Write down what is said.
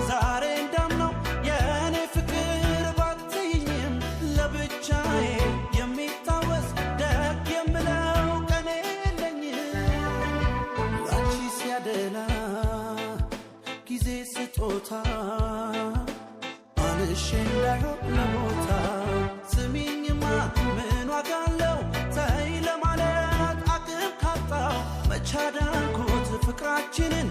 ዛሬ እንዳምነው የኔ ፍቅር ባትይኝም ለብቻዬ የሚታወስ ደግ የምለው ቀን የለኝም ላንቺ ሲያደላ ጊዜ ስጦታ አንሼ እንዳይሆን ለሞታ ስሚኝማ ምን ዋጋ አለው ተይ ለማለት አቅም ካጣው መቻዳንኩት ፍቅራችንን